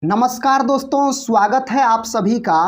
नमस्कार दोस्तों, स्वागत है आप सभी का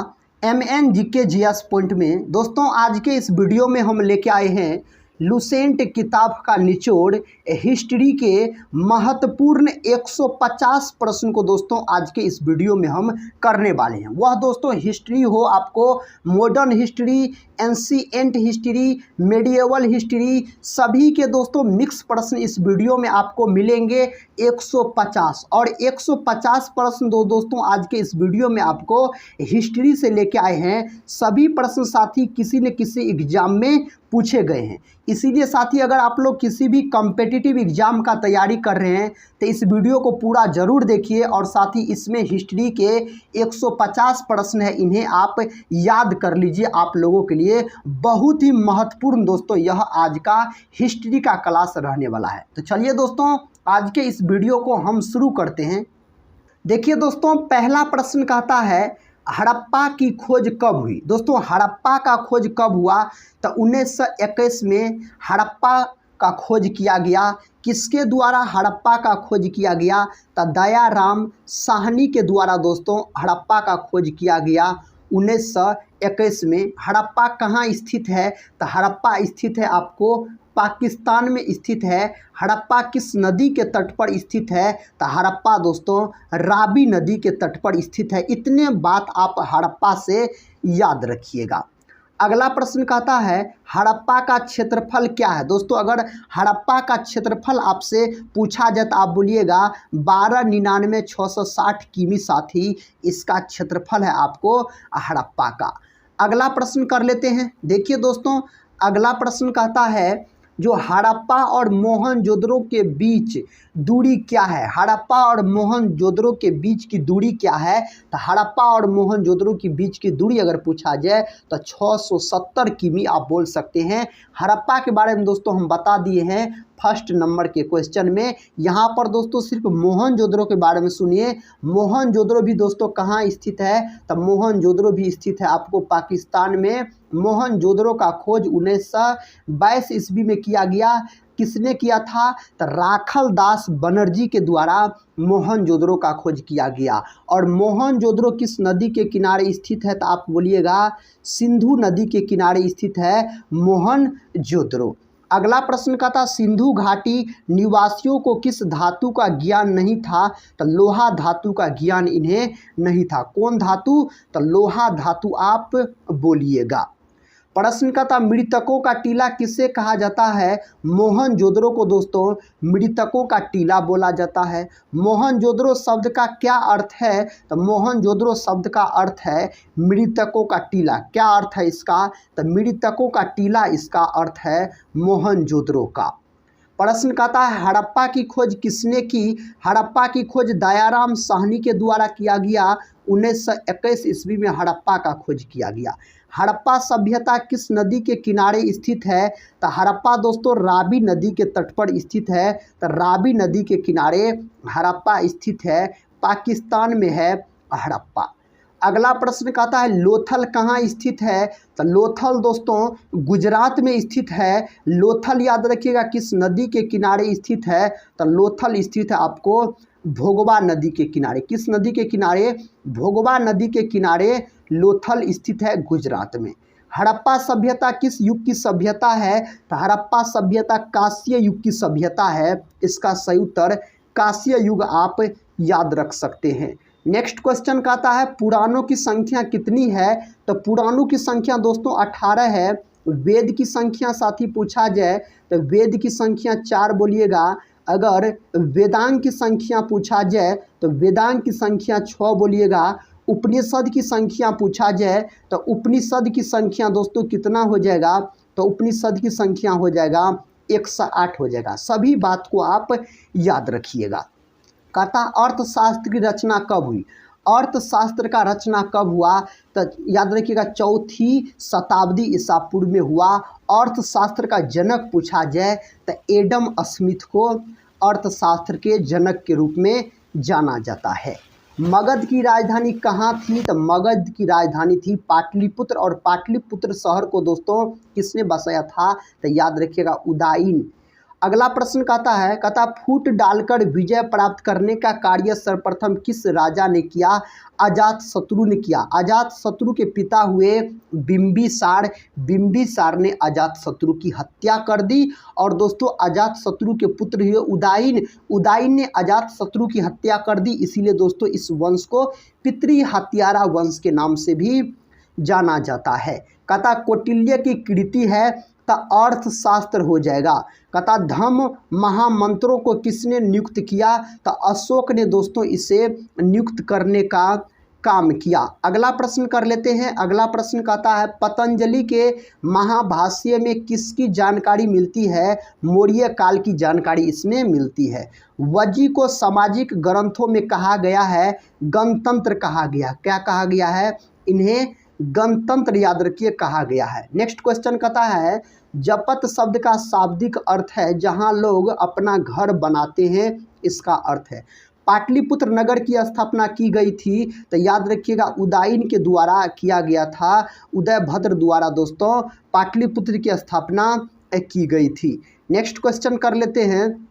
एमएन जीके जीएस पॉइंट में। दोस्तों, आज के इस वीडियो में हम लेके आए हैं लुसेंट किताब का निचोड़ हिस्ट्री के महत्वपूर्ण 150 प्रश्न को दोस्तों आज के इस वीडियो में हम करने वाले हैं। वह दोस्तों हिस्ट्री हो, आपको modern history, ancient history, medieval history, सभी के दोस्तों मिक्स प्रश्न इस वीडियो में आपको मिलेंगे 150। और 150 प्रश्न दोस्तों आज के इस वीडियो में आपको हिस्ट्री से लेके आए हैं। सभी प्रश्न साथी किसी न किसी एग्जाम में पूछे गए हैं। इसीलिए साथी अगर आप लोग किसी भी कॉम्पिटिटिव एग्जाम का तैयारी कर रहे हैं तो इस वीडियो को पूरा ज़रूर देखिए। और साथ ही इसमें हिस्ट्री के 150 प्रश्न है, इन्हें आप याद कर लीजिए। आप लोगों के लिए बहुत ही महत्वपूर्ण दोस्तों यह आज का हिस्ट्री का क्लास रहने वाला है। तो चलिए दोस्तों आज के इस वीडियो को हम शुरू करते हैं। देखिए दोस्तों, पहला प्रश्न कहता है हड़प्पा की खोज कब हुई। दोस्तों हड़प्पा का खोज कब हुआ? तो 1921 में हड़प्पा का खोज किया गया। किसके द्वारा हड़प्पा का खोज किया गया? तो दयाराम साहनी के द्वारा दोस्तों हड़प्पा का खोज किया गया 1921 में। हड़प्पा कहाँ स्थित है? तो हड़प्पा स्थित है आपको पाकिस्तान में स्थित है। हड़प्पा किस नदी के तट पर स्थित है? तो हड़प्पा दोस्तों रावी नदी के तट पर स्थित है। इतने बात आप हड़प्पा से याद रखिएगा। अगला प्रश्न कहता है हड़प्पा का क्षेत्रफल क्या है? दोस्तों अगर हड़प्पा का क्षेत्रफल आपसे पूछा जाए तो आप बोलिएगा 12,99,660 किमी साथी इसका क्षेत्रफल है आपको हड़प्पा का। अगला प्रश्न कर लेते हैं। देखिए दोस्तों अगला प्रश्न कहता है जो हड़प्पा और मोहनजोदड़ो के बीच दूरी क्या है? हड़प्पा और मोहनजोदड़ो के बीच की दूरी क्या है? तो हड़प्पा और मोहनजोदड़ो के बीच की दूरी अगर पूछा जाए तो 670 किमी आप बोल सकते हैं। हड़प्पा के बारे में दोस्तों हम बता दिए हैं फर्स्ट नंबर के क्वेश्चन में। यहाँ पर दोस्तों सिर्फ मोहनजोदड़ो के बारे में सुनिए। मोहनजोदड़ो भी दोस्तों कहाँ स्थित है? तो मोहनजोदड़ो भी स्थित है आपको पाकिस्तान में। मोहनजोदड़ो का खोज 1922 ईस्वी में किया गया। किसने किया था? तो राखल दास बनर्जी के द्वारा मोहनजोदड़ो का खोज किया गया। और मोहनजोदड़ो किस नदी के किनारे स्थित है? तो आप बोलिएगा सिंधु नदी के किनारे स्थित है मोहनजोदड़ो। अगला प्रश्न का था सिंधु घाटी निवासियों को किस धातु का ज्ञान नहीं था? तो लोहा धातु का ज्ञान इन्हें नहीं था। कौन धातु? तो लोहा धातु आप बोलिएगा। प्रश्न का था मृतकों का टीला किसे कहा जाता है? मोहनजोदड़ो को दोस्तों मृतकों का टीला बोला जाता है। मोहनजोदड़ो शब्द का क्या अर्थ है? तो मोहनजोदड़ो शब्द का अर्थ है मृतकों का टीला। क्या अर्थ है इसका? तो मृतकों का टीला इसका अर्थ है मोहनजोदड़ो का। प्रश्न कहता है हड़प्पा की खोज किसने की? हड़प्पा की खोज दयाराम साहनी के द्वारा किया गया। 1921 ईस्वी में हड़प्पा का खोज किया गया। हड़प्पा सभ्यता किस नदी के किनारे स्थित है? तो हड़प्पा दोस्तों रावी नदी के तट पर स्थित है। तो रावी नदी के किनारे हड़प्पा स्थित है, पाकिस्तान में है हड़प्पा। अगला प्रश्न कहता है लोथल कहाँ स्थित है? तो लोथल दोस्तों गुजरात में स्थित है। लोथल याद रखिएगा किस नदी के किनारे स्थित है? तो लोथल स्थित है आपको भोगवा नदी के किनारे। किस नदी के किनारे? भोगवा नदी के किनारे लोथल स्थित है गुजरात में। हड़प्पा सभ्यता किस युग की सभ्यता है? तो हड़प्पा सभ्यता कांस्य युग की सभ्यता है। इसका सही उत्तर कांस्य युग आप याद रख सकते हैं। नेक्स्ट क्वेश्चन कहता है पुराणों की संख्या कितनी है? तो पुराणों की संख्या दोस्तों 18 है। वेद की संख्या साथी पूछा जाए तो वेद की संख्या 4 बोलिएगा। अगर वेदांग की संख्या पूछा जाए तो वेदांग की संख्या 6 बोलिएगा। उपनिषद की संख्या पूछा जाए तो उपनिषद की संख्या दोस्तों कितना हो जाएगा? तो उपनिषद की संख्या हो जाएगा 108 हो जाएगा। सभी बात को आप याद रखिएगा। कहता अर्थशास्त्र की रचना कब हुई? अर्थशास्त्र का रचना कब हुआ? तो याद रखिएगा 4वीं शताब्दी ईसा पूर्व में हुआ। अर्थशास्त्र का जनक पूछा जाए तो एडम स्मिथ को अर्थशास्त्र के जनक के रूप में जाना जाता है। मगध की राजधानी कहाँ थी? तो मगध की राजधानी थी पाटलिपुत्र। और पाटलिपुत्र शहर को दोस्तों किसने बसाया था? तो याद रखिएगा उदयन। अगला प्रश्न कहता फूट डालकर विजय प्राप्त करने का कार्य सर्वप्रथम किस राजा ने किया? अजातशत्रु ने किया। अजातशत्रु के पिता हुए बिंबिसार ने अजातशत्रु की हत्या कर दी। और दोस्तों अजातशत्रु के पुत्र हुए उदाइन ने अजातशत्रु की हत्या कर दी। इसीलिए दोस्तों इस वंश को पितृ हत्यारा वंश के नाम से भी जाना जाता है। कहता कौटिल्य की कृति है तो अर्थशास्त्र हो जाएगा। कहता धम्म महामंत्रों को किसने नियुक्त किया? तो अशोक ने दोस्तों इसे नियुक्त करने का काम किया। अगला प्रश्न कर लेते हैं। अगला प्रश्न कहता है पतंजलि के महाभाष्य में किसकी जानकारी मिलती है? मौर्य काल की जानकारी इसमें मिलती है। वजी को सामाजिक ग्रंथों में कहा गया है गणतंत्र कहा गया। क्या कहा गया है? इन्हें गणतंत्र याद रखिए कहा गया है। नेक्स्ट क्वेश्चन कहता है जपत शब्द का शाब्दिक अर्थ है जहां लोग अपना घर बनाते हैं, इसका अर्थ है। पाटलिपुत्र नगर की स्थापना की गई थी तो याद रखिएगा उदाइन के द्वारा किया गया था। उदयभद्र द्वारा दोस्तों पाटलिपुत्र की स्थापना की गई थी। नेक्स्ट क्वेश्चन कर लेते हैं।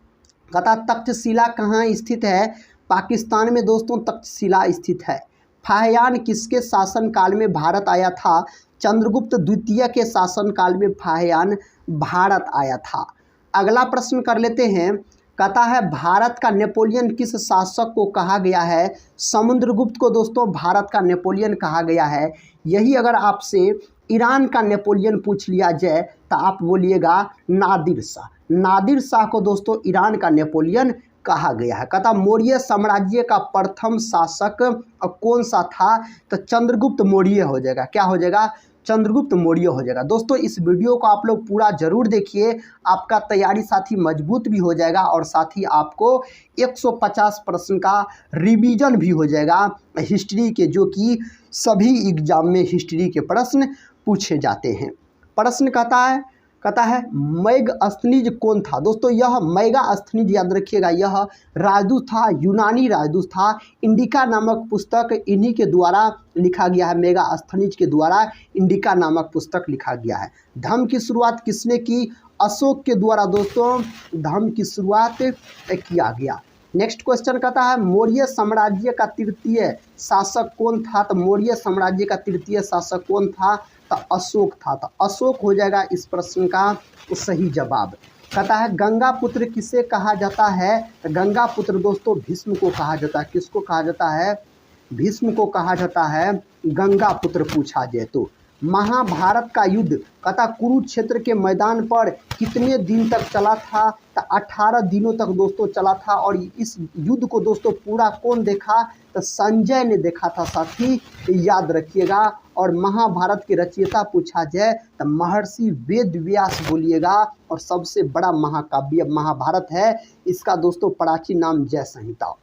कहता तक्षशिला कहाँ स्थित है? पाकिस्तान में दोस्तों तक्षशिला स्थित है। फाहियान किसके शासनकाल में भारत आया था? चंद्रगुप्त द्वितीय के शासनकाल में फाहियान भारत आया था। अगला प्रश्न कर लेते हैं। कहता है भारत का नेपोलियन किस शासक को कहा गया है? समुद्रगुप्त को दोस्तों भारत का नेपोलियन कहा गया है। यही अगर आपसे ईरान का नेपोलियन पूछ लिया जाए तो आप बोलिएगा नादिर शाह। नादिर शाह को दोस्तों ईरान का नेपोलियन कहा गया है। कहता मौर्य साम्राज्य का प्रथम शासक कौन सा था? तो चंद्रगुप्त मौर्य हो जाएगा। क्या हो जाएगा? चंद्रगुप्त मौर्य हो जाएगा। दोस्तों इस वीडियो को आप लोग पूरा जरूर देखिए, आपका तैयारी साथ ही मजबूत भी हो जाएगा और साथ ही आपको 150 प्रश्न का रिवीजन भी हो जाएगा हिस्ट्री के, जो कि सभी एग्जाम में हिस्ट्री के प्रश्न पूछे जाते हैं। प्रश्न कहता है मैगस्थनीज कौन था? दोस्तों यह मैगस्थनीज याद रखिएगा यह राजदूत था, यूनानी राजदूत था। इंडिका नामक पुस्तक इन्हीं के द्वारा लिखा गया है। मैगस्थनीज के द्वारा इंडिका नामक पुस्तक लिखा गया है। धर्म की शुरुआत किसने की? अशोक के द्वारा दोस्तों धर्म की शुरुआत किया गया। नेक्स्ट क्वेश्चन कहता है मौर्य साम्राज्य का तृतीय शासक कौन था? तो मौर्य साम्राज्य का तृतीय शासक कौन था? तो अशोक था। तो अशोक हो जाएगा इस प्रश्न का सही जवाब। कहता है गंगा पुत्र किसे कहा जाता है? तो गंगा पुत्र दोस्तों भीष्म को कहा जाता है। किसको कहा जाता है? भीष्म को कहा जाता है गंगा पुत्र पूछा जाए तो। महाभारत का युद्ध कहता कुरुक्षेत्र के मैदान पर कितने दिन तक चला था? तो 18 दिनों तक दोस्तों चला था। और इस युद्ध को दोस्तों पूरा कौन देखा? तो संजय ने देखा था, साथी याद रखिएगा। और महाभारत के रचयिता पूछा जाए तो महर्षि वेद व्यास बोलिएगा। और सबसे बड़ा महाकाव्य महाभारत है, इसका दोस्तों प्राचीन नाम जय संहिता।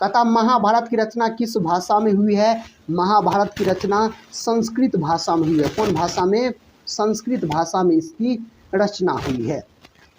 कहता महाभारत की रचना किस भाषा में हुई है? महाभारत की रचना संस्कृत भाषा में हुई है। कौन भाषा में? संस्कृत भाषा में इसकी रचना हुई है।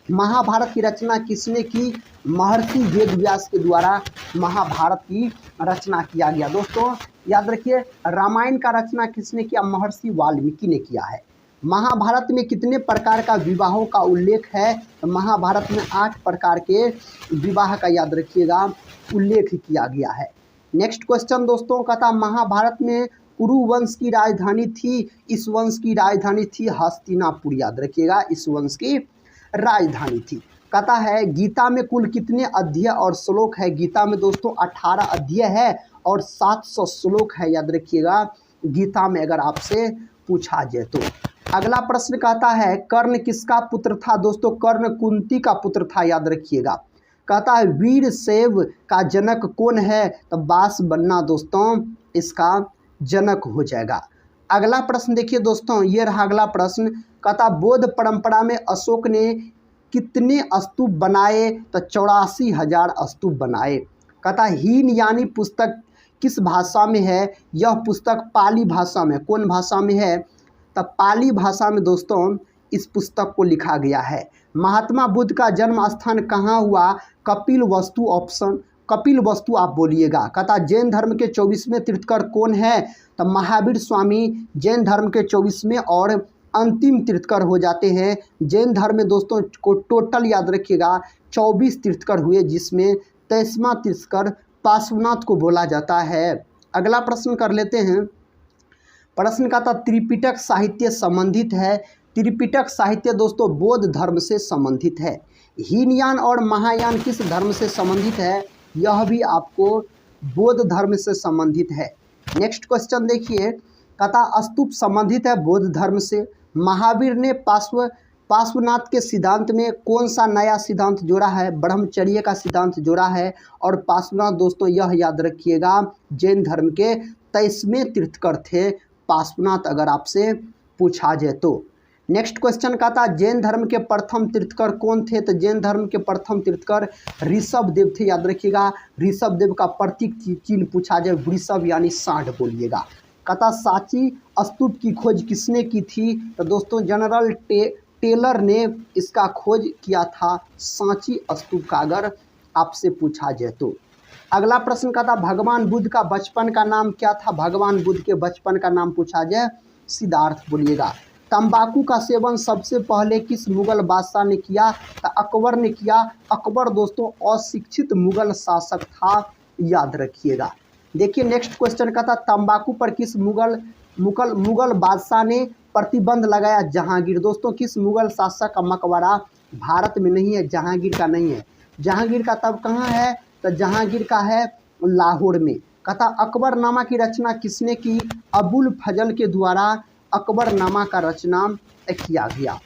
महाभारत की रचना किसने की? महर्षि वेदव्यास के द्वारा महाभारत की रचना किया गया। दोस्तों याद रखिए रामायण का रचना किसने किया? महर्षि वाल्मीकि ने किया है। महाभारत में कितने प्रकार का विवाहों का उल्लेख है? तो महाभारत में 8 प्रकार के विवाह का याद रखिएगा उल्लेख किया गया है। नेक्स्ट क्वेश्चन दोस्तों कहता महाभारत में कुरु वंश की राजधानी थी, इस वंश की राजधानी थी हस्तिनापुर। याद रखिएगा इस वंश की राजधानी थी। कहता है गीता में कुल कितने अध्याय और श्लोक है? गीता में दोस्तों 18 अध्याय है और 700 श्लोक है। याद रखिएगा गीता में अगर आपसे पूछा जाए तो। अगला प्रश्न कहता है कर्ण किसका पुत्र था? दोस्तों कर्ण कुंती का पुत्र था। याद रखिएगा। कहता है वीरशैव का जनक कौन है? तो बासबन्ना दोस्तों इसका जनक हो जाएगा। अगला प्रश्न देखिए दोस्तों, ये रहा अगला प्रश्न। कहता बौद्ध परंपरा में अशोक ने कितने स्तूप बनाए? तो 84,000 स्तूप बनाए। कहता हीन यानी पुस्तक किस भाषा में है? यह पुस्तक पाली भाषा में। कौन भाषा में है? तो पाली भाषा में दोस्तों इस पुस्तक को लिखा गया है। महात्मा बुद्ध का जन्म स्थान कहाँ हुआ? कपिल वस्तु ऑप्शन कपिल वस्तु आप बोलिएगा। कहता जैन धर्म के 24वें तीर्थंकर कौन है? तो महावीर स्वामी जैन धर्म के 24वें और अंतिम तीर्थकर हो जाते हैं। जैन धर्म में दोस्तों को टोटल याद रखिएगा 24 तीर्थकर हुए, जिसमें 23वां तीर्थकर पार्श्वनाथ को बोला जाता है। अगला प्रश्न कर लेते हैं। प्रश्न का था त्रिपिटक साहित्य संबंधित है। त्रिपिटक साहित्य दोस्तों बौद्ध धर्म से संबंधित है। हीनयान और महायान किस धर्म से संबंधित है? यह भी आपको बौद्ध धर्म से संबंधित है। नेक्स्ट क्वेश्चन देखिए, कहता स्तूप संबंधित है बौद्ध धर्म से। महावीर ने पार्श्वनाथ के सिद्धांत में कौन सा नया सिद्धांत जोड़ा है? ब्रह्मचर्य का सिद्धांत जोड़ा है। और पार्श्वनाथ दोस्तों यह याद रखिएगा जैन धर्म के 23वें तीर्थकर थे पार्श्वनाथ, अगर आपसे पूछा जाए तो। नेक्स्ट क्वेश्चन का था जैन धर्म के प्रथम तीर्थकर कौन थे? तो जैन धर्म के प्रथम तीर्थकर ऋषभ देव थे, याद रखिएगा। ऋषभ देव का प्रतीक चिन्ह पूछा जाए वृषभ यानी 60 बोलिएगा। कहता सांची स्तूप की खोज किसने की थी? तो दोस्तों जनरल टेलर ने इसका खोज किया था, सांची स्तूप का, अगर आपसे पूछा जाए तो। अगला प्रश्न का था भगवान बुद्ध का बचपन का नाम क्या था? भगवान बुद्ध के बचपन का नाम पूछा जाए सिद्धार्थ बोलिएगा। तंबाकू का सेवन सबसे पहले किस मुगल बादशाह ने किया? तो अकबर ने किया। अकबर दोस्तों अशिक्षित मुगल शासक था, याद रखिएगा। देखिए नेक्स्ट क्वेश्चन का था तंबाकू पर किस मुगल बादशाह ने प्रतिबंध लगाया? जहांगीर। दोस्तों किस मुगल शासक का मकबरा भारत में नहीं है? जहांगीर का नहीं है। जहांगीर का तब कहाँ है? तो जहांगीर का है लाहौर में। कहता अकबरनामा की रचना किसने की? अबुल फजल के द्वारा अकबरनामा का रचना किया गया।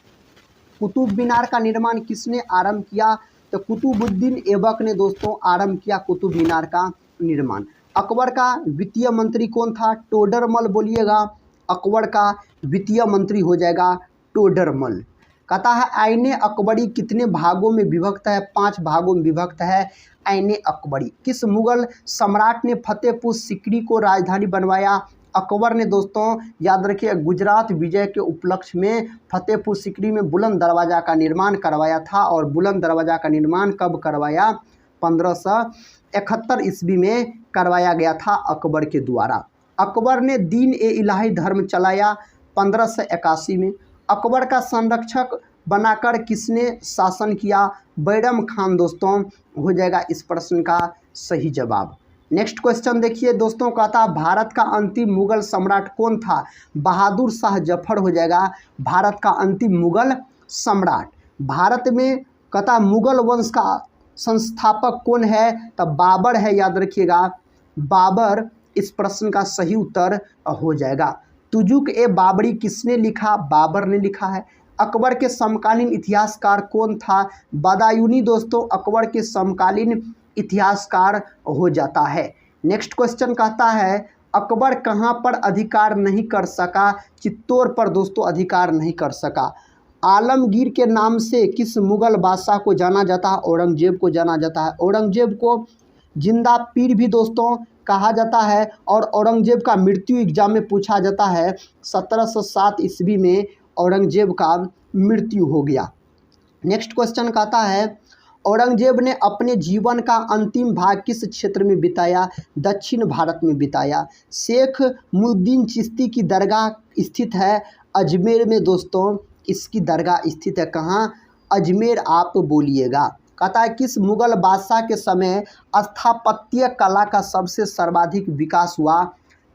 कुतुब मीनार का निर्माण किसने आरंभ किया? तो कुतुबुद्दीन ऐबक ने दोस्तों आरंभ किया कुतुब मीनार का निर्माण। अकबर का वित्तीय मंत्री कौन था? टोडरमल बोलिएगा। अकबर का वित्तीय मंत्री हो जाएगा टोडरमल। कहता है आईने अकबरी कितने भागों में विभक्त है? 5 भागों में विभक्त है आईने अकबरी। किस मुगल सम्राट ने फतेहपुर सीकरी को राजधानी बनवाया? अकबर ने दोस्तों याद रखिए गुजरात विजय के उपलक्ष्य में फतेहपुर सीकरी में बुलंद दरवाज़ा का निर्माण करवाया था। और बुलंद दरवाज़ा का निर्माण कब करवाया? 1571 ईस्वी में करवाया गया था अकबर के द्वारा। अकबर ने दीन ए इलाही धर्म चलाया 1581 में। अकबर का संरक्षक बनाकर किसने शासन किया? बैरम खान दोस्तों हो जाएगा इस प्रश्न का सही जवाब। नेक्स्ट क्वेश्चन देखिए दोस्तों, कहता भारत का अंतिम मुगल सम्राट कौन था? बहादुर शाह जफर हो जाएगा भारत का अंतिम मुगल सम्राट। भारत में कहता मुगल वंश का संस्थापक कौन है? तो बाबर है, याद रखिएगा। बाबर इस प्रश्न का सही उत्तर हो जाएगा। तुजुक ए बाबरी किसने लिखा? बाबर ने लिखा है। अकबर के समकालीन इतिहासकार कौन था? बदायूनी दोस्तों अकबर के समकालीन इतिहासकार हो जाता है। नेक्स्ट क्वेश्चन कहता है अकबर कहाँ पर अधिकार नहीं कर सका? चित्तौड़ पर दोस्तों अधिकार नहीं कर सका। आलमगीर के नाम से किस मुगल बादशाह को जाना जाता है? औरंगजेब को जाना जाता है। औरंगजेब को जिंदा पीर भी दोस्तों कहा जाता है। और औरंगजेब का मृत्यु एग्जाम में पूछा जाता है। 1707 ईस्वी में औरंगजेब का मृत्यु हो गया। नेक्स्ट क्वेश्चन कहता है औरंगजेब ने अपने जीवन का अंतिम भाग किस क्षेत्र में बिताया? दक्षिण भारत में बिताया। शेख मुद्दीन चिश्ती की दरगाह स्थित है अजमेर में दोस्तों। इसकी दरगाह स्थित है कहाँ? अजमेर आप बोलिएगा। कहता है किस मुगल बादशाह के समय स्थापत्य कला का सबसे सर्वाधिक विकास हुआ?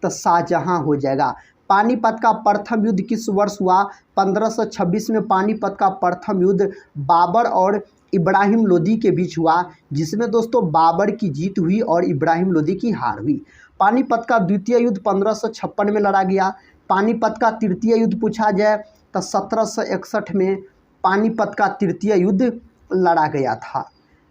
तो शाहजहां हो जाएगा। पानीपत का प्रथम युद्ध किस वर्ष हुआ? 1526 में पानीपत का प्रथम युद्ध बाबर और इब्राहिम लोदी के बीच हुआ, जिसमें दोस्तों बाबर की जीत हुई और इब्राहिम लोदी की हार हुई। पानीपत का द्वितीय युद्ध 1556 में लड़ा गया। पानीपत का तृतीय युद्ध पूछा जाए तो 1761 में पानीपत का तृतीय युद्ध लड़ा गया था।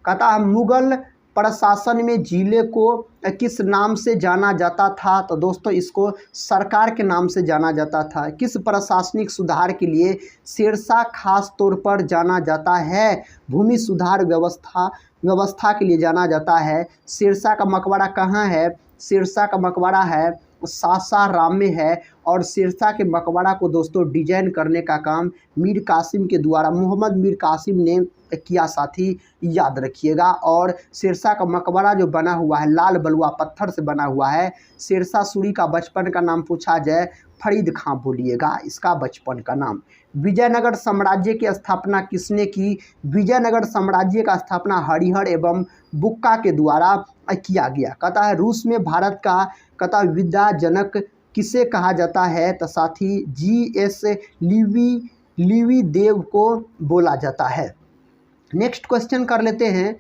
कहता है मुगल प्रशासन में जिले को किस नाम से जाना जाता था? तो दोस्तों इसको सरकार के नाम से जाना जाता था। किस प्रशासनिक सुधार के लिए शेरशाह खास तौर पर जाना जाता है? भूमि सुधार व्यवस्था के लिए जाना जाता है। शेरशाह का मकबरा कहाँ है? शेरशाह का मकबरा है सासाराम में है। और सिरसा के मकबरा को दोस्तों डिजाइन करने का काम मीर कासिम के द्वारा, मोहम्मद मीर कासिम ने किया साथी, याद रखिएगा। और सिरसा का मकबरा जो बना हुआ है लाल बलुआ पत्थर से बना हुआ है। सिरसा सूरी का बचपन का नाम पूछा जाए, फरीद खां बोलिएगा इसका बचपन का नाम। विजयनगर साम्राज्य की स्थापना किसने की? विजयनगर साम्राज्य का स्थापना हरिहर एवं बुक्का के द्वारा किया गया। कहता है रूस में भारत का कहता विद्या जनक किसे कहा जाता है? तो साथी जी.एस. लिवी देव को बोला जाता है। नेक्स्ट क्वेश्चन कर लेते हैं।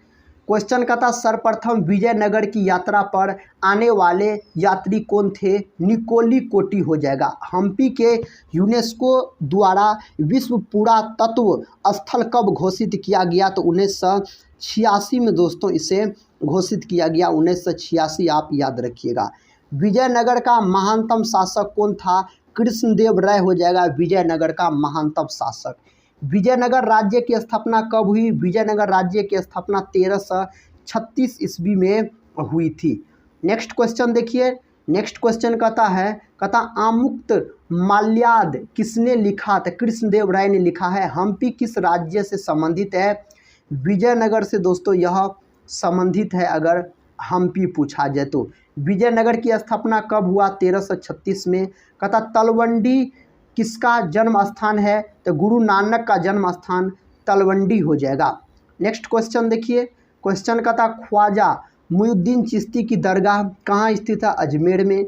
क्वेश्चन का था सर्वप्रथम विजयनगर की यात्रा पर आने वाले यात्री कौन थे? निकोली कोटी हो जाएगा। हम्पी के यूनेस्को द्वारा विश्व पुरातत्व स्थल कब घोषित किया गया? तो 1986 में दोस्तों इसे घोषित किया गया, 1986 आप याद रखिएगा। विजयनगर का महानतम शासक कौन था? कृष्णदेव राय हो जाएगा विजयनगर का महानतम शासक। विजयनगर राज्य की स्थापना कब हुई? विजयनगर राज्य की स्थापना 1336 ईस्वी में हुई थी। नेक्स्ट क्वेश्चन देखिए। नेक्स्ट क्वेश्चन कहता आमुक्त माल्याद किसने लिखा? तो कृष्णदेव राय ने लिखा है। हम्पी किस राज्य से संबंधित है? विजयनगर से दोस्तों यह संबंधित है अगर हम्पी पूछा जाए तो। विजयनगर की स्थापना कब हुआ? 1336 में। कहता तलवंडी किसका जन्म स्थान है? तो गुरु नानक का जन्म स्थान तलवंडी हो जाएगा। नेक्स्ट क्वेश्चन देखिए। क्वेश्चन कहता ख्वाजा मुइनुद्दीन चिश्ती की दरगाह कहाँ स्थित है? अजमेर में।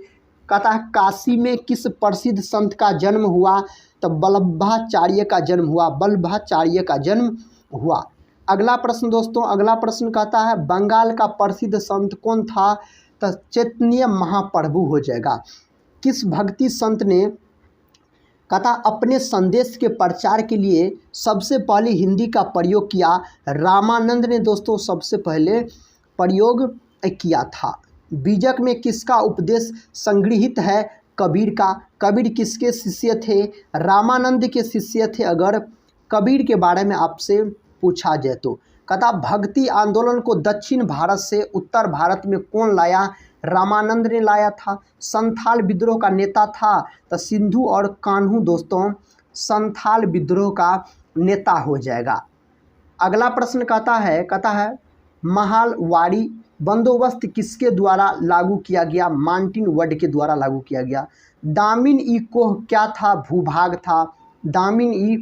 कहता काशी में किस प्रसिद्ध संत का जन्म हुआ? तो वल्लभाचार्य का जन्म हुआ, वल्लभाचार्य का जन्म हुआ। अगला प्रश्न दोस्तों, अगला प्रश्न कहता है बंगाल का प्रसिद्ध संत कौन था? तो चैतन्य महाप्रभु हो जाएगा। किस भक्ति संत ने कहता अपने संदेश के प्रचार के लिए सबसे पहले हिंदी का प्रयोग किया? रामानंद ने दोस्तों सबसे पहले प्रयोग किया था। बीजक में किसका उपदेश संग्रहित है? कबीर का। कबीर किसके शिष्य थे? रामानंद के शिष्य थे अगर कबीर के बारे में आपसे पूछा जाए तो। कहता भक्ति आंदोलन को दक्षिण भारत से उत्तर भारत में कौन लाया? रामानंद ने लाया था। संथाल विद्रोह का नेता था? तो सिंधु और कान्हू दोस्तों संथाल विद्रोह का नेता हो जाएगा। अगला प्रश्न कहता है महालवाड़ी बंदोबस्त किसके द्वारा लागू किया गया? मार्टिन वड के द्वारा लागू किया गया। दामिन ई कोह क्या था? भूभाग था। दामिन ई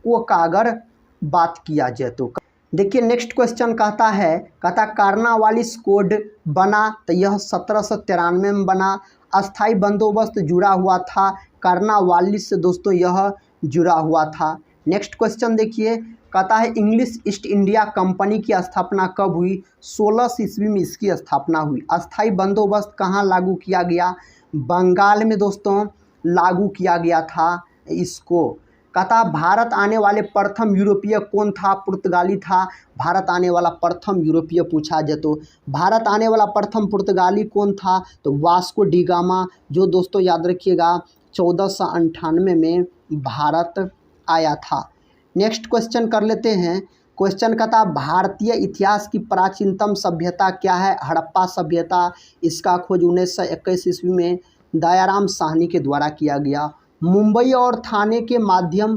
कोह का अगर बात किया जाए तो। देखिए नेक्स्ट क्वेश्चन कहता कार्नवालिस कोड बना? तो यह 1793 में बना। अस्थाई बंदोबस्त जुड़ा हुआ था कार्नवालिस से दोस्तों, यह जुड़ा हुआ था। नेक्स्ट क्वेश्चन देखिए। कहता है इंग्लिश ईस्ट इंडिया कंपनी की स्थापना कब हुई? 16 ईस्वी में इसकी स्थापना हुई। अस्थाई बंदोबस्त कहाँ लागू किया गया? बंगाल में दोस्तों लागू किया गया था इसको। कहता भारत आने वाले प्रथम यूरोपीय कौन था? पुर्तगाली था। भारत आने वाला प्रथम यूरोपीय पूछा जाए तो भारत आने वाला प्रथम पुर्तगाली कौन था? तो वास्को डी गामा, जो दोस्तों याद रखिएगा 1498 में भारत आया था। नेक्स्ट क्वेश्चन कर लेते हैं। क्वेश्चन कहता भारतीय इतिहास की प्राचीनतम सभ्यता क्या है? हड़प्पा सभ्यता। इसका खोज 1921 ईस्वी में दयाराम साहनी के द्वारा किया गया। मुंबई और थाने के माध्यम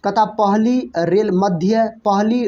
कहता पहली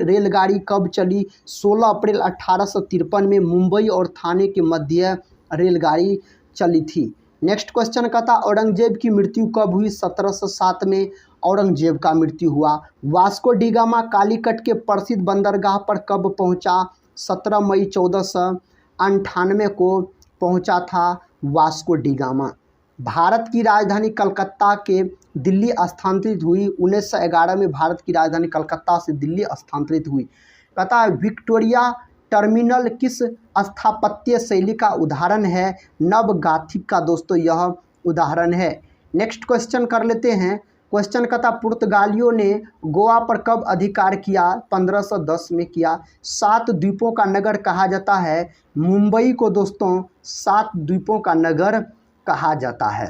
रेलगाड़ी कब चली? 16 अप्रैल 1853 में मुंबई और थाने के मध्य रेलगाड़ी चली थी। नेक्स्ट क्वेश्चन कहता औरंगजेब की मृत्यु कब हुई? 1707 में औरंगजेब का मृत्यु हुआ। वास्को डी गामा कालीकट के प्रसिद्ध बंदरगाह पर कब पहुंचा? 17 मई 1498 को पहुंचा था वास्को डी गामा। भारत की राजधानी कलकत्ता के दिल्ली स्थानांतरित हुई। 1911 में भारत की राजधानी कलकत्ता से दिल्ली स्थानांतरित हुई। कहता है विक्टोरिया टर्मिनल किस स्थापत्य शैली का उदाहरण है? नवगाथिक का दोस्तों यह उदाहरण है। नेक्स्ट क्वेश्चन कर लेते हैं। क्वेश्चन कहता पुर्तगालियों ने गोवा पर कब अधिकार किया? 1510 में किया। 7 द्वीपों का नगर कहा जाता है मुंबई को दोस्तों 7 द्वीपों का नगर कहा जाता है।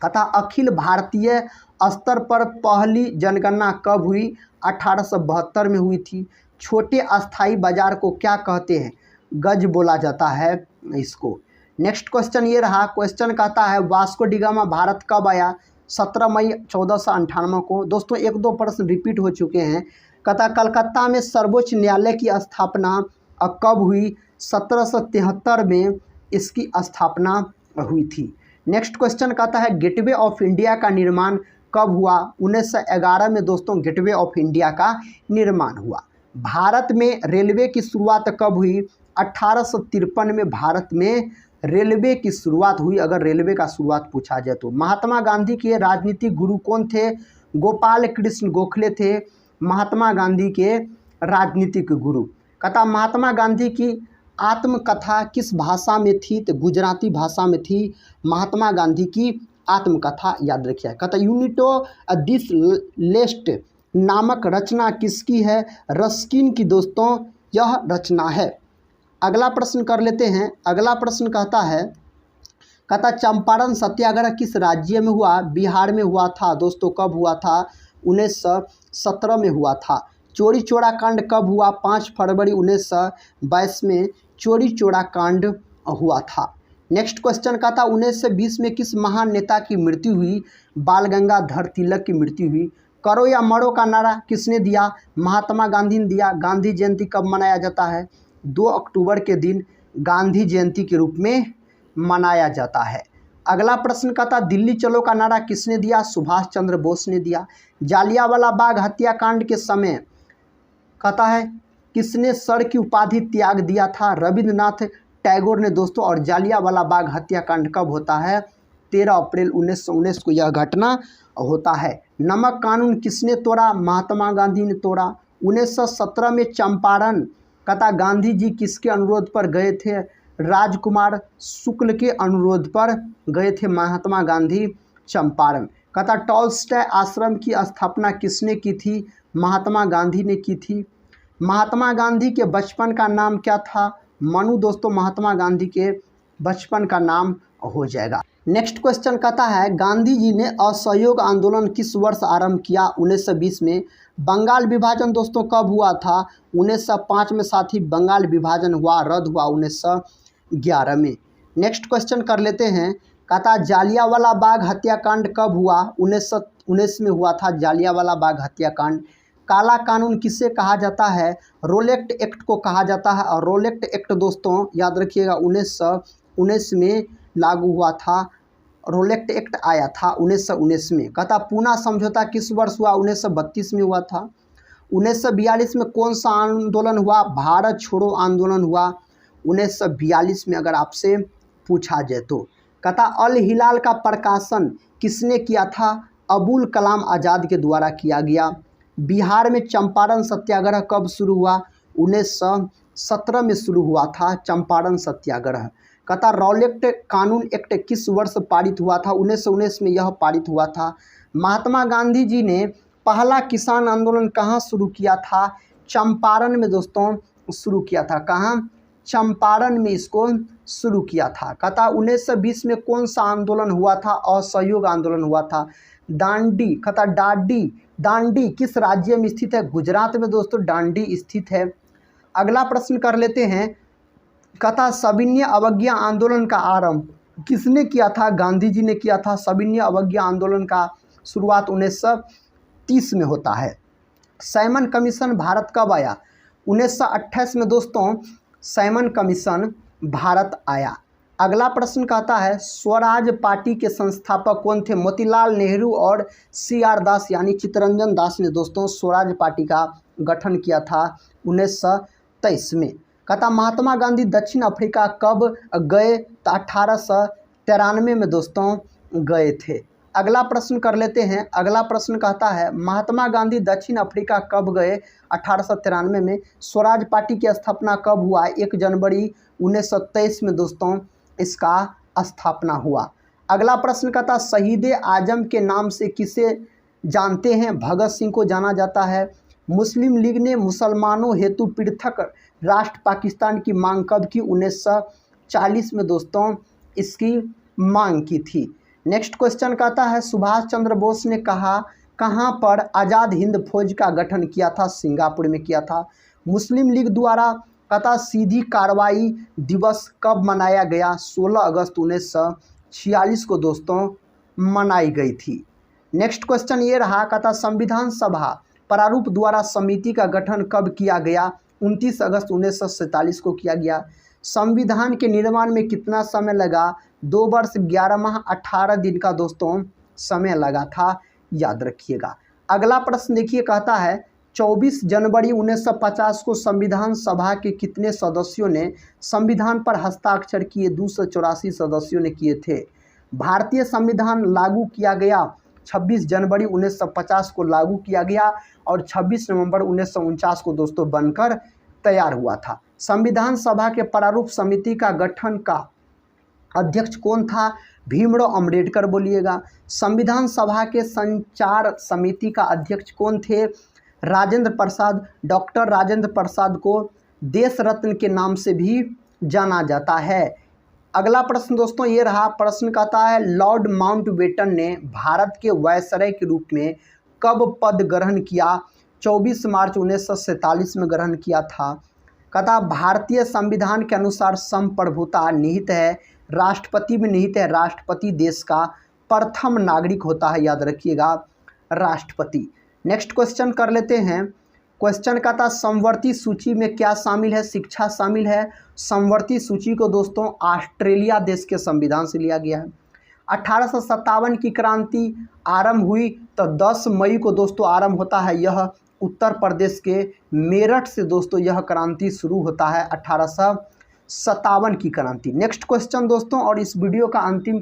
कहता अखिल भारतीय स्तर पर पहली जनगणना कब हुई? 1872 में हुई थी। छोटे अस्थाई बाजार को क्या कहते हैं? गज बोला जाता है इसको। नेक्स्ट क्वेश्चन ये रहा, क्वेश्चन कहता है वास्को डी गामा भारत कब आया? 17 मई 1498 को। दोस्तों एक दो प्रश्न रिपीट हो चुके हैं। कहता कलकत्ता में सर्वोच्च न्यायालय की स्थापना कब हुई? 1773 में इसकी स्थापना हुई थी। नेक्स्ट क्वेश्चन कहता है गेटवे ऑफ इंडिया का निर्माण कब हुआ? 1911 में दोस्तों गेटवे ऑफ इंडिया का निर्माण हुआ। भारत में रेलवे की शुरुआत कब हुई? 1853 में भारत में रेलवे की शुरुआत हुई, अगर रेलवे का शुरुआत पूछा जाए तो। महात्मा गांधी के राजनीतिक गुरु कौन थे? गोपाल कृष्ण गोखले थे महात्मा गांधी के राजनीतिक गुरु। कहता महात्मा गांधी की आत्मकथा किस भाषा में थी? तो गुजराती भाषा में थी महात्मा गांधी की आत्मकथा, याद रखिए। कहता यूनिटो दिस लेस्ट नामक रचना किसकी है? रस्किन की दोस्तों यह रचना है। अगला प्रश्न कर लेते हैं। अगला प्रश्न कहता चंपारण सत्याग्रह किस राज्य में हुआ? बिहार में हुआ था। दोस्तों कब हुआ था? 1917 में हुआ था। चोरी चोरा कांड कब हुआ? 5 फरवरी 1922 में चोरी चोरा कांड हुआ था। नेक्स्ट क्वेश्चन कहता 1920 में किस महान नेता की मृत्यु हुई? बाल गंगाधर तिलक की मृत्यु हुई। करो या मरो का नारा किसने दिया? महात्मा गांधी ने दिया। गांधी जयंती कब मनाया जाता है? 2 अक्टूबर के दिन गांधी जयंती के रूप में मनाया जाता है। अगला प्रश्न कहता दिल्ली चलो का नारा किसने दिया? सुभाष चंद्र बोस ने दिया। जालियांवाला बाग हत्याकांड के समय कहता है किसने सर की उपाधि त्याग दिया था? रविंद्रनाथ टैगोर ने दोस्तों। और जालियांवाला बाग हत्याकांड कब होता है? 13 अप्रैल 1919 को यह घटना होता है। नमक कानून किसने तोड़ा? महात्मा गांधी ने तोड़ा। 1917 में चंपारण कहता गांधी जी किसके अनुरोध पर गए थे? राजकुमार शुक्ल के अनुरोध पर गए थे महात्मा गांधी चंपारण। कहता टॉल्स्टॉय आश्रम की स्थापना किसने की थी? महात्मा गांधी ने की थी। महात्मा गांधी के बचपन का नाम क्या था? मनु। दोस्तों महात्मा गांधी के बचपन का नाम हो जाएगा। नेक्स्ट क्वेश्चन कहता है गांधी जी ने असहयोग आंदोलन किस वर्ष आरंभ किया? 1920 में। बंगाल विभाजन दोस्तों कब हुआ था? 1905 में। साथ ही बंगाल विभाजन हुआ, रद्द हुआ 1911 में। नेक्स्ट क्वेश्चन कर लेते हैं। कहता जालियांवाला बाग हत्याकांड कब हुआ? 1919 में हुआ था जालियांवाला बाग हत्याकांड। काला कानून किसे कहा जाता है? रोलेक्ट एक्ट को कहा जाता है। और रोलेक्ट एक्ट दोस्तों याद रखिएगा 1919 में लागू हुआ था। रोलेक्ट एक्ट आया था 1919 में। कहता पूना समझौता किस वर्ष हुआ? 1932 में हुआ था। 1942 में कौन सा आंदोलन हुआ? भारत छोड़ो आंदोलन हुआ 1942 में, अगर आपसे पूछा जाए तो। कहता अल हिलाल का प्रकाशन किसने किया था? अबुल कलाम आज़ाद के द्वारा किया गया। बिहार में चंपारण सत्याग्रह कब शुरू हुआ? 1917 में शुरू हुआ था चंपारण सत्याग्रह। कहता रॉलेक्ट कानून एक्ट किस वर्ष पारित हुआ था? 1919 में यह पारित हुआ था। महात्मा गांधी जी ने पहला किसान आंदोलन कहाँ शुरू किया था? चंपारण में दोस्तों शुरू किया था। कहाँ? चंपारण में इसको शुरू किया था। कहता 1920 में कौन सा आंदोलन हुआ था? असहयोग आंदोलन हुआ था। दांडी। कहता दांडी किस राज्य में स्थित है? गुजरात में दोस्तों दांडी स्थित है। अगला प्रश्न कर लेते हैं। कहता सविनय अवज्ञा आंदोलन का आरंभ किसने किया था? गांधी जी ने किया था। सविनय अवज्ञा आंदोलन का शुरुआत 1930 में होता है। साइमन कमीशन भारत कब आया? 1928 में दोस्तों साइमन कमीशन भारत आया। अगला प्रश्न कहता है स्वराज पार्टी के संस्थापक कौन थे? मोतीलाल नेहरू और CR दास यानी चित्तरंजन दास ने दोस्तों स्वराज पार्टी का गठन किया था 1923 में। कहता महात्मा गांधी दक्षिण अफ्रीका कब गए? तो 1893 में दोस्तों गए थे। अगला प्रश्न कर लेते हैं। अगला प्रश्न कहता है महात्मा गांधी दक्षिण अफ्रीका कब गए? 1893 में। स्वराज पार्टी की स्थापना कब हुआ? 1 जनवरी 1923 में दोस्तों इसका स्थापना हुआ। अगला प्रश्न कहता शहीद आजम के नाम से किसे जानते हैं? भगत सिंह को जाना जाता है। मुस्लिम लीग ने मुसलमानों हेतु पृथक राष्ट्र पाकिस्तान की मांग कब की? 1940 में दोस्तों इसकी मांग की थी। नेक्स्ट क्वेश्चन कहता है सुभाष चंद्र बोस ने कहाँ पर आज़ाद हिंद फौज का गठन किया था? सिंगापुर में किया था। मुस्लिम लीग द्वारा कहता सीधी कार्रवाई दिवस कब मनाया गया? 16 अगस्त 1946 को दोस्तों मनाई गई थी। नेक्स्ट क्वेश्चन ये रहा, कहता संविधान सभा प्रारूप द्वारा समिति का गठन कब किया गया? 29 अगस्त 1947 को किया गया। संविधान के निर्माण में कितना समय लगा? 2 वर्ष 11 माह 18 दिन का दोस्तों समय लगा था, याद रखिएगा। अगला प्रश्न देखिए, कहता है 24 जनवरी 1950 को संविधान सभा के कितने सदस्यों ने संविधान पर हस्ताक्षर किए? 284 सदस्यों ने किए थे। भारतीय संविधान लागू किया गया 26 जनवरी 1950 को लागू किया गया और 26 नवंबर 1949 को दोस्तों बनकर तैयार हुआ था। संविधान सभा के प्रारूप समिति का गठन का अध्यक्ष कौन था? भीमराव अंबेडकर बोलिएगा। संविधान सभा के संचार समिति का अध्यक्ष कौन थे? राजेंद्र प्रसाद। डॉक्टर राजेंद्र प्रसाद को देश रत्न के नाम से भी जाना जाता है। अगला प्रश्न दोस्तों ये रहा, प्रश्न कहता है लॉर्ड माउंटबेटन ने भारत के वायसराय के रूप में कब पद ग्रहण किया? 24 मार्च 1947 में ग्रहण किया था। कहता भारतीय संविधान के अनुसार संप्रभुता निहित है, राष्ट्रपति में निहित है। राष्ट्रपति देश का प्रथम नागरिक होता है, याद रखिएगा, राष्ट्रपति। नेक्स्ट क्वेश्चन कर लेते हैं। क्वेश्चन कहता समवर्ती सूची में क्या शामिल है? शिक्षा शामिल है। समवर्ती सूची को दोस्तों ऑस्ट्रेलिया देश के संविधान से लिया गया है। 1857 की क्रांति आरंभ हुई तो 10 मई को दोस्तों आरंभ होता है। यह उत्तर प्रदेश के मेरठ से दोस्तों यह क्रांति शुरू होता है, 1857 की क्रांति। नेक्स्ट क्वेश्चन दोस्तों और इस वीडियो का अंतिम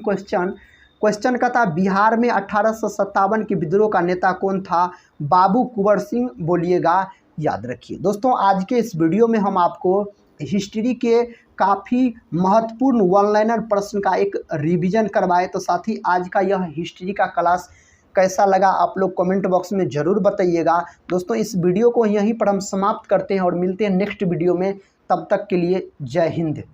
क्वेश्चन कहता बिहार में 1857 के विद्रोह का नेता कौन था? बाबू कुंवर सिंह बोलिएगा, याद रखिए। दोस्तों आज के इस वीडियो में हम आपको हिस्ट्री के काफ़ी महत्वपूर्ण वन लाइनर प्रश्न का एक रिवीजन करवाए। तो साथ ही आज का यह हिस्ट्री का क्लास कैसा लगा आप लोग कमेंट बॉक्स में ज़रूर बताइएगा। दोस्तों इस वीडियो को यहीं पर हम समाप्त करते हैं और मिलते हैं नेक्स्ट वीडियो में। तब तक के लिए जय हिंद।